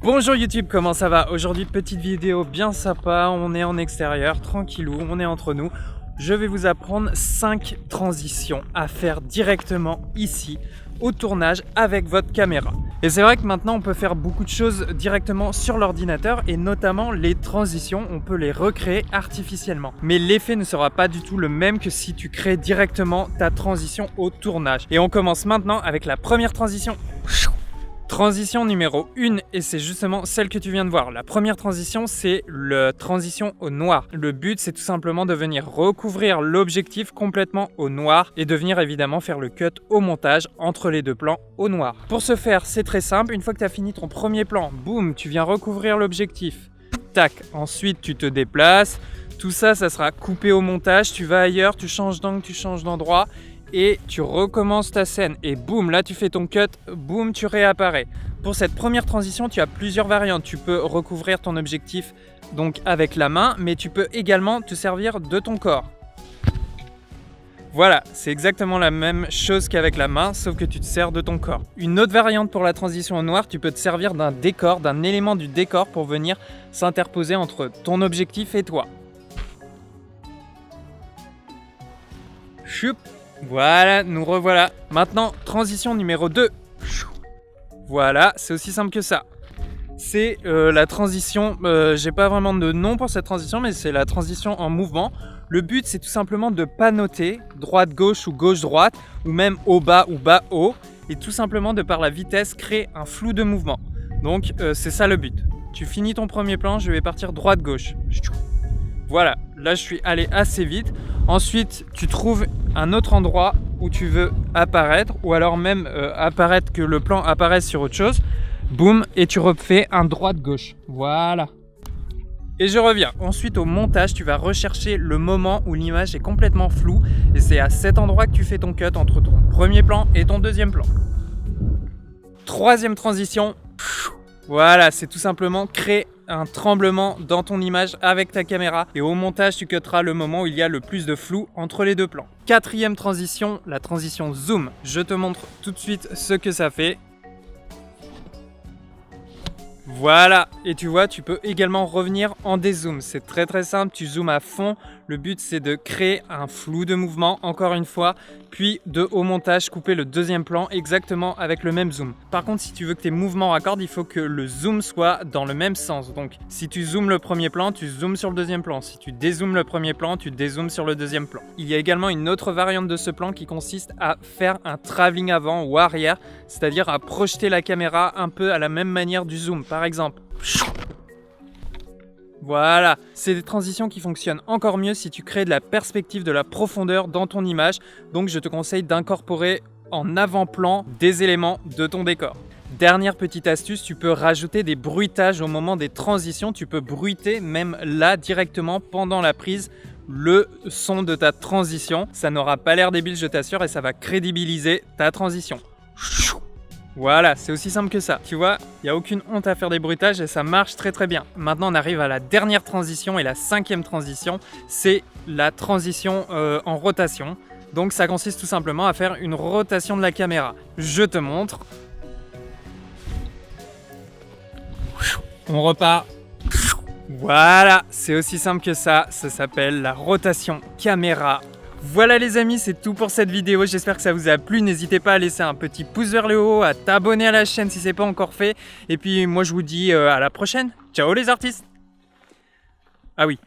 Bonjour YouTube, comment ça va? Aujourd'hui petite vidéo bien sympa, on est en extérieur, tranquillou, on est entre nous. Je vais vous apprendre 5 transitions à faire directement ici au tournage avec votre caméra. Et c'est vrai que maintenant on peut faire beaucoup de choses directement sur l'ordinateur et notamment les transitions, on peut les recréer artificiellement. Mais l'effet ne sera pas du tout le même que si tu crées directement ta transition au tournage. Et on commence maintenant avec la première transition. Transition numéro 1, et c'est justement celle que tu viens de voir. La première transition, c'est la transition au noir. Le but, c'est tout simplement de venir recouvrir l'objectif complètement au noir et de venir évidemment faire le cut au montage entre les deux plans au noir. Pour ce faire, c'est très simple. Une fois que tu as fini ton premier plan, boum, tu viens recouvrir l'objectif. Tac, ensuite tu te déplaces. Tout ça, ça sera coupé au montage. Tu vas ailleurs, tu changes d'angle, tu changes d'endroit. Et tu recommences ta scène et boum, là tu fais ton cut, boum, tu réapparais. Pour cette première transition, tu as plusieurs variantes. Tu peux recouvrir ton objectif donc avec la main, mais tu peux également te servir de ton corps. Voilà, c'est exactement la même chose qu'avec la main, sauf que tu te sers de ton corps. Une autre variante pour la transition au noir, tu peux te servir d'un décor, d'un élément du décor pour venir s'interposer entre ton objectif et toi. Choup. Voilà, nous revoilà. Maintenant, transition numéro 2. Voilà, c'est aussi simple que ça. C'est la transition, j'ai pas vraiment de nom pour cette transition, mais c'est la transition en mouvement. Le but, c'est tout simplement de pas noter droite-gauche ou gauche-droite, ou même haut-bas ou bas-haut, et tout simplement de par la vitesse créer un flou de mouvement. Donc c'est ça le but. Tu finis ton premier plan, je vais partir droite-gauche. Voilà, là je suis allé assez vite. Ensuite, tu trouves un autre endroit où tu veux apparaître, ou alors même apparaître, que le plan apparaisse sur autre chose. Boum, et tu refais un droite-gauche. Voilà. Et je reviens. Ensuite, au montage, tu vas rechercher le moment où l'image est complètement floue. Et c'est à cet endroit que tu fais ton cut entre ton premier plan et ton deuxième plan. Troisième transition. Voilà, c'est tout simplement créer un tremblement dans ton image avec ta caméra et au montage tu cutteras le moment où il y a le plus de flou entre les deux plans. Quatrième transition, la transition zoom. Je te montre tout de suite ce que ça fait. Voilà, et tu vois, tu peux également revenir en dézoom. C'est très simple, tu zoomes à fond. Le but, c'est de créer un flou de mouvement, encore une fois, puis au montage, couper le deuxième plan exactement avec le même zoom. Par contre, si tu veux que tes mouvements raccordent, il faut que le zoom soit dans le même sens. Donc, si tu zoomes le premier plan, tu zoomes sur le deuxième plan. Si tu dézoomes le premier plan, tu dézoomes sur le deuxième plan. Il y a également une autre variante de ce plan qui consiste à faire un travelling avant ou arrière, c'est-à-dire à projeter la caméra un peu à la même manière du zoom. Par exemple, voilà, c'est des transitions qui fonctionnent encore mieux si tu crées de la perspective, de la profondeur dans ton image. Donc je te conseille d'incorporer en avant-plan des éléments de ton décor. Dernière petite astuce, tu peux rajouter des bruitages au moment des transitions. Tu peux bruiter même là directement pendant la prise le son de ta transition. Ça n'aura pas l'air débile, je t'assure, et ça va crédibiliser ta transition. Voilà, c'est aussi simple que ça. Tu vois, il n'y a aucune honte à faire des bruitages et ça marche très bien. Maintenant, on arrive à la dernière transition et la cinquième transition, c'est la transition en rotation. Donc, ça consiste tout simplement à faire une rotation de la caméra. Je te montre. On repart. Voilà, c'est aussi simple que ça. Ça s'appelle la rotation caméra. Voilà les amis, c'est tout pour cette vidéo, j'espère que ça vous a plu. N'hésitez pas à laisser un petit pouce vers le haut, à t'abonner à la chaîne si ce n'est pas encore fait. Et puis moi je vous dis à la prochaine. Ciao les artistes. Ah oui,